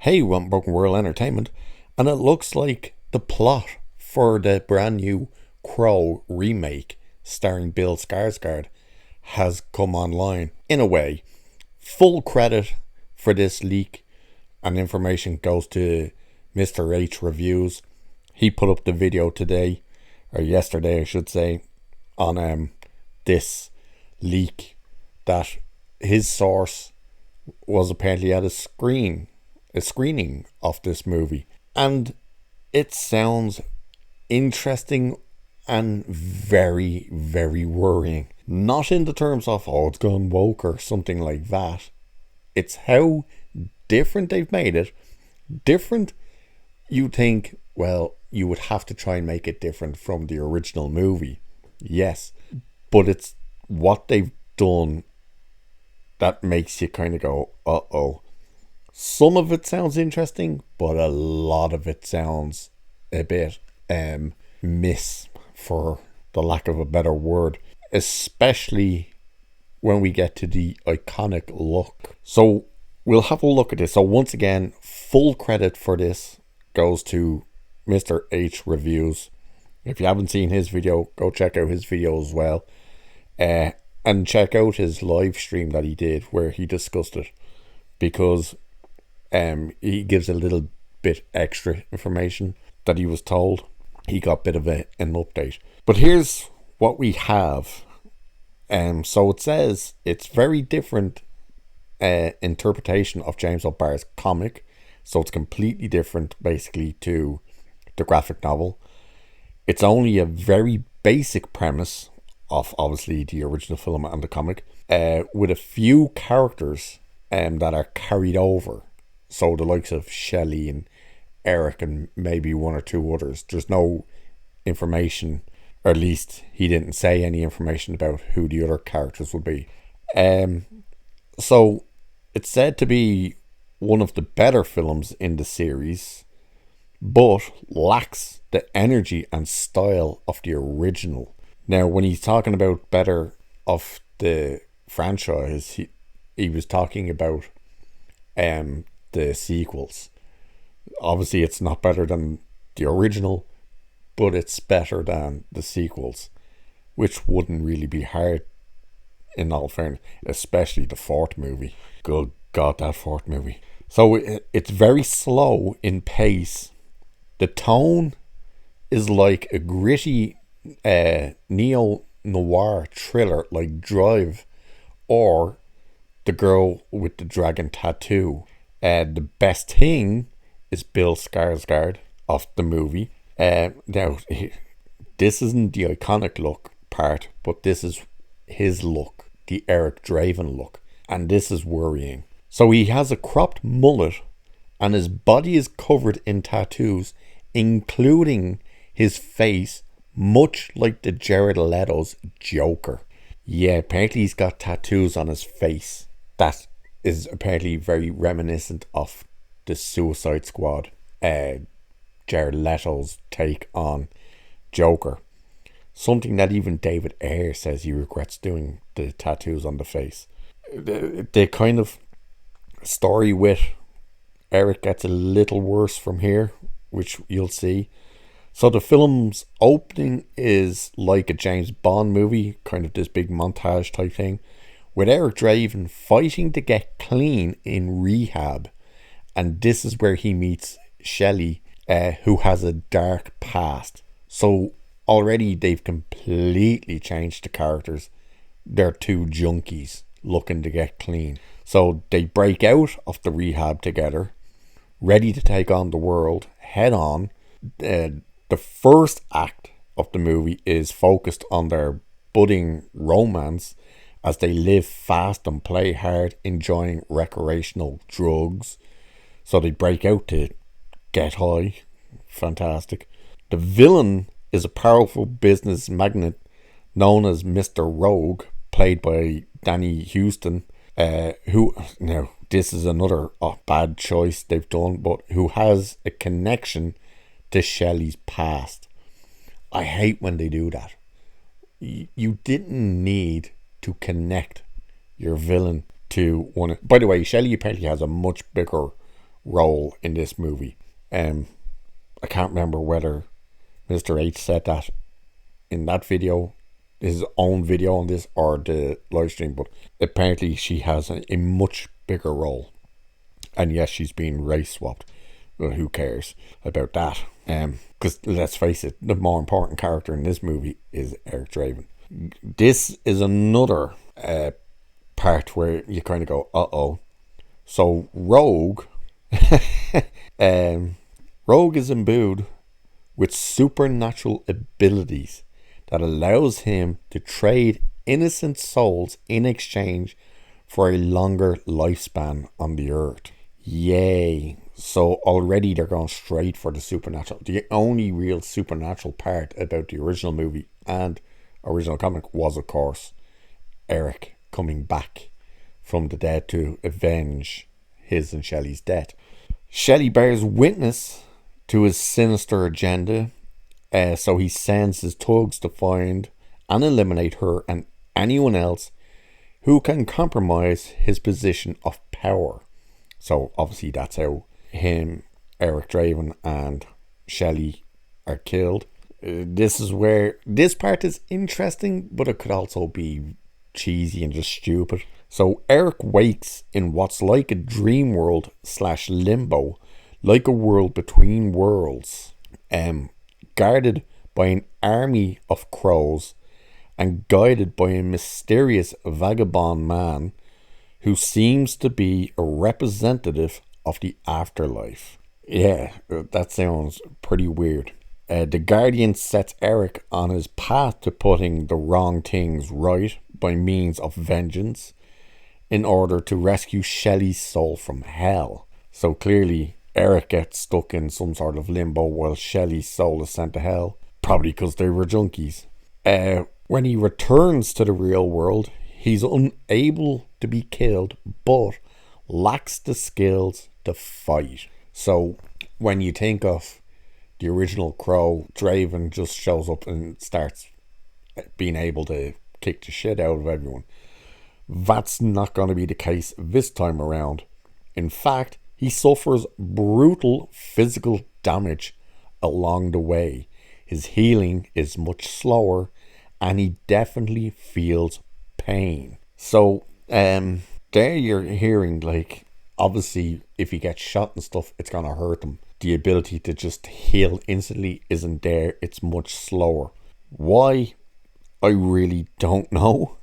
Hey, we want Broken World Entertainment, and it looks like the plot for the brand new Crow remake starring Bill Skarsgård has come online. In a way, full credit for this leak and information goes to Mr. H Reviews. He put up the video today, or yesterday I should say, on this leak that his source was apparently at a screening of this movie, and it sounds interesting and very, very worrying. Not in the terms of, oh, it's gone woke or something like that. It's how different they've made it. Different, you think, well, you would have to try and make it different from the original movie. Yes, but it's what they've done that makes you kind of go, uh-oh. Some of it sounds interesting, but a lot of it sounds a bit miss, for the lack of a better word, especially when we get to the iconic look. So we'll have a look at this. So once again, full credit for this goes to Mr. H Reviews. If you haven't seen his video, go check out his video as well. And check out his live stream that he did where he discussed it, because he gives a little bit extra information that he was told. He got a bit of an update. But here's what we have. So it says it's very different interpretation of James O'Barr's comic. So it's completely different basically to the graphic novel. It's only a very basic premise of obviously the original film and the comic, with a few characters that are carried over. So the likes of Shelley and Eric and maybe one or two others. There's no information, or at least he didn't say any information about who the other characters would be. So it's said to be one of the better films in the series, but lacks the energy and style of the original. Now, when he's talking about better of the franchise, he was talking about the sequels. Obviously, it's not better than the original, but it's better than the sequels, which wouldn't really be hard in all fairness, especially the fourth movie. Good God, that fourth movie. So it's very slow in pace. The tone is like a gritty neo-noir thriller like Drive or The Girl with the Dragon Tattoo. The best thing is Bill Skarsgård of the movie. Now, this isn't the iconic look part, but this is his look, the Eric Draven look, and this is worrying. So he has a cropped mullet, and his body is covered in tattoos, including his face, much like the Jared Leto's Joker. Yeah, apparently he's got tattoos on his face. That is apparently very reminiscent of the Suicide Squad, Jared Leto's take on Joker. Something that even David Ayer says he regrets doing, the tattoos on the face. The kind of story with Eric gets a little worse from here, which you'll see. So the film's opening is like a James Bond movie, kind of this big montage type thing, with Eric Draven fighting to get clean in rehab. And this is where he meets Shelley, who has a dark past. So already they've completely changed the characters. They're two junkies looking to get clean. So they break out of the rehab together, ready to take on the world head on. The first act of the movie is focused on their budding romance as they live fast and play hard, enjoying recreational drugs. So they break out to get high. Fantastic. The villain is a powerful business magnate known as Mr. Rogue, played by Danny Houston, who, now this is another bad choice they've done, but who has a connection to Shelley's past. I hate when they do that. You didn't need to connect your villain to one. By the way, Shelley apparently has a much bigger role in this movie. I can't remember whether Mr. H said that in that video, his own video on this, or the live stream, but apparently she has a much bigger role. And yes, she's being race swapped. Well, who cares about that? Because let's face it, the more important character in this movie is Eric Draven. This is another part where you kind of go, uh-oh. So Rogue, Rogue is imbued with supernatural abilities that allows him to trade innocent souls in exchange for a longer lifespan on the earth. Yay. So already they're going straight for the supernatural. The only real supernatural part about the original movie and original comic was, of course, Eric coming back from the dead to avenge his and Shelley's death. Shelley bears witness to his sinister agenda, so he sends his thugs to find and eliminate her and anyone else who can compromise his position of power. So obviously that's how him, Eric Draven, and Shelley are killed. This is where this part is interesting, but it could also be cheesy and just stupid. So Eric wakes in what's like a dream world / limbo, like a world between worlds, guarded by an army of crows and guided by a mysterious vagabond man who seems to be a representative of the afterlife. Yeah, that sounds pretty weird. The Guardian sets Eric on his path to putting the wrong things right by means of vengeance in order to rescue Shelley's soul from hell. So clearly Eric gets stuck in some sort of limbo while Shelley's soul is sent to hell, probably because they were junkies. When he returns to the real world, he's unable to be killed, but lacks the skills to fight. So when you think of the original Crow, Draven just shows up and starts being able to kick the shit out of everyone. That's not going to be the case this time around. In fact, he suffers brutal physical damage along the way. His healing is much slower, and he definitely feels pain. So, there you're hearing, like, obviously, if he gets shot and stuff, it's gonna hurt him. The ability to just heal instantly isn't there. It's much slower. Why? I really don't know.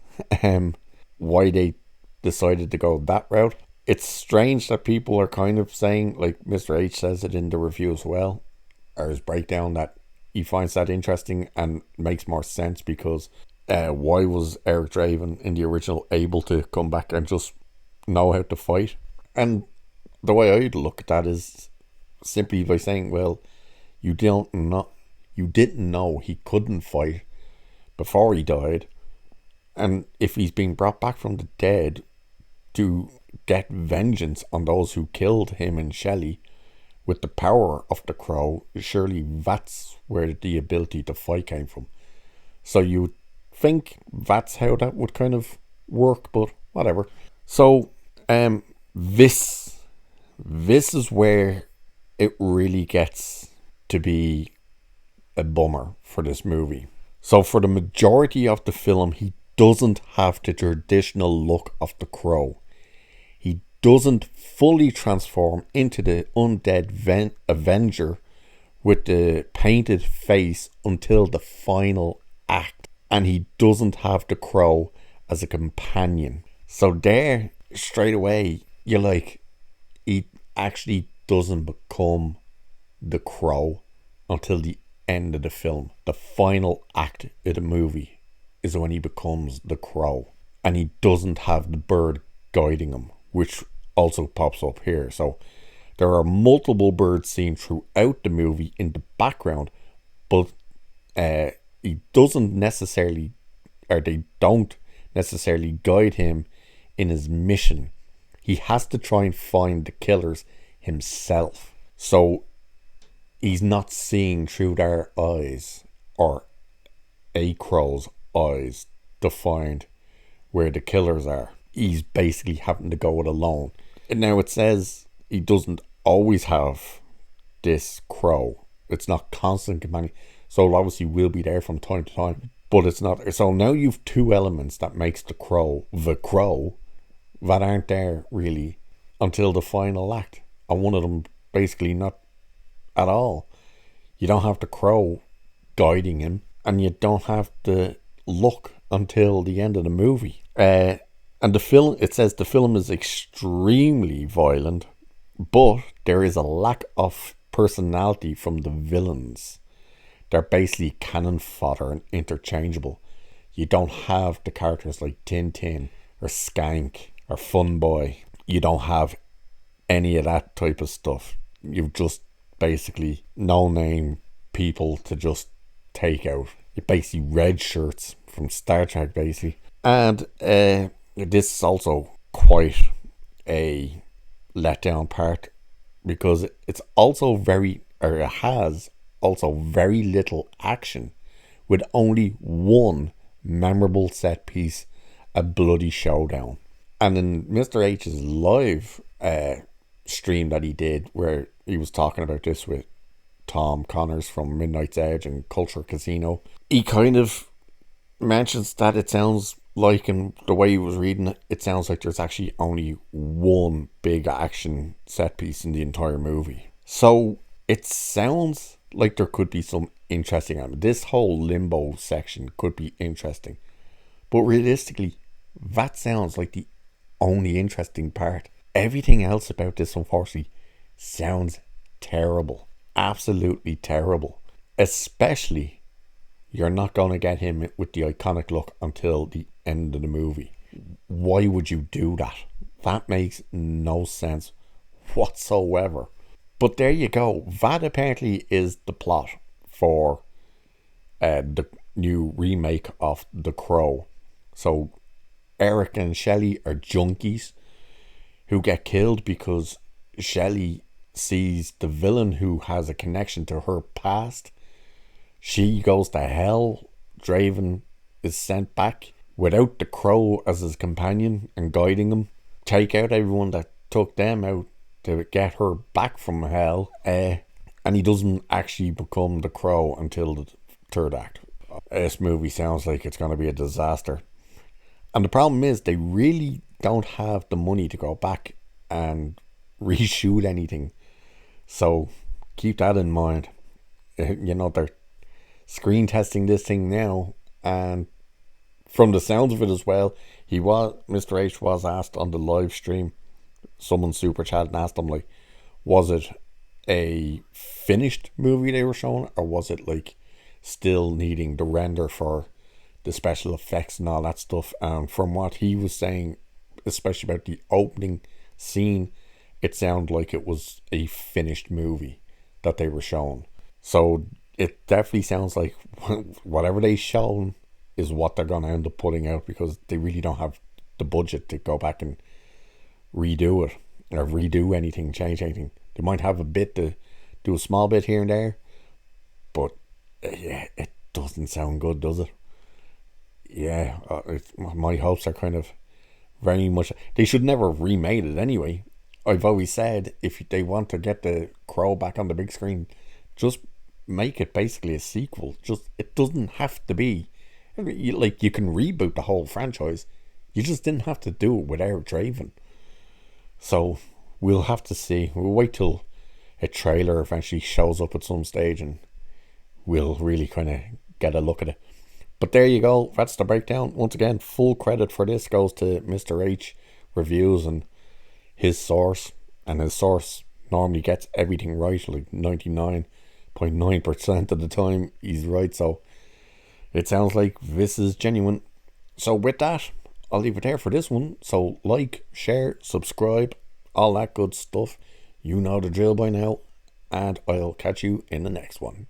Why they decided to go that route. It's strange that people are kind of saying, like Mr. H says it in the review as well, or his breakdown, that he finds that interesting and makes more sense because why was Eric Draven in the original able to come back and just know how to fight? And the way I'd look at that is simply by saying, well, you didn't know he couldn't fight before he died, and if he's being brought back from the dead to get vengeance on those who killed him and Shelley with the power of the Crow, surely that's where the ability to fight came from. So you think that's how that would kind of work, but whatever. So this is where it really gets to be a bummer for this movie. So for the majority of the film, he doesn't have the traditional look of the Crow. He doesn't fully transform into the undead Avenger with the painted face until the final act. And he doesn't have the Crow as a companion. So there, straight away, you're like, he actually doesn't become the Crow until the end of the film. The final act of the movie is when he becomes the Crow. And he doesn't have the bird guiding him, which also pops up here. So there are multiple birds seen throughout the movie in the background, but he doesn't necessarily, or they don't necessarily guide him in his mission. He has to try and find the killers himself. So he's not seeing through their eyes or a crow's eyes to find where the killers are. He's basically having to go it alone. And now it says he doesn't always have this crow. It's not constant companion. So it obviously will be there from time to time. But it's not. So now you've two elements that makes the crow that aren't there really until the final act. And one of them basically not at all. You don't have the crow guiding him, and you don't have the look until the end of the movie. And the film, it says the film is extremely violent, but there is a lack of personality from the villains. They're basically cannon fodder and interchangeable. You don't have the characters like Tintin or Skank or Fun Boy. You don't have any of that type of stuff. You've just basically no-name people to just take out. You're basically red shirts from Star Trek, basically. And this is also quite a letdown part because it's also it has also very little action with only one memorable set piece, a bloody showdown. And in Mr. H's live stream that he did, where he was talking about this with Tom Connors from Midnight's Edge and Culture Casino, he kind of mentions that it sounds like, in the way he was reading it, it sounds like there's actually only one big action set piece in the entire movie. So it sounds like there could be some interesting. This whole limbo section could be interesting, but realistically, that sounds like the only interesting part. Everything else about this, unfortunately, sounds terrible. Absolutely terrible. Especially, you're not going to get him with the iconic look until the end of the movie. Why would you do that? That makes no sense whatsoever. But there you go. That apparently is the plot for the new remake of The Crow. So Eric and Shelley are junkies who get killed because Shelley sees the villain who has a connection to her past. She goes to hell. Draven is sent back without the Crow as his companion and guiding him. Take out everyone that took them out to get her back from hell. And he doesn't actually become the Crow until the third act. This movie sounds like it's going to be a disaster. And the problem is they really don't have the money to go back and reshoot anything. So keep that in mind. You know, they're screen testing this thing now, and from the sounds of it as well, Mr. H was asked on the live stream, someone super chat and asked him, like, was it a finished movie they were showing, or was it like still needing the render for the special effects and all that stuff? And from what he was saying, especially about the opening scene, it sounded like it was a finished movie that they were showing. So it definitely sounds like whatever they shown is what they're going to end up putting out, because they really don't have the budget to go back and redo it or redo anything, change anything. They might have a bit to do, a small bit here and there, but yeah, it doesn't sound good, does it? Yeah, my hopes are kind of very much, they should never have remade it anyway. I've always said, if they want to get the Crow back on the big screen, just make it basically a sequel. Just, it doesn't have to be like, you can reboot the whole franchise. You just didn't have to do it without Draven. So we'll have to see. We'll wait till a trailer eventually shows up at some stage and we'll really kind of get a look at it. But there you go. That's the breakdown. Once again, full credit for this goes to Mr. H Reviews and his source. And his source normally gets everything right, like 99.9% of the time he's right. So it sounds like this is genuine. So with that, I'll leave it there for this one. So like, share, subscribe, all that good stuff. You know the drill by now. And I'll catch you in the next one.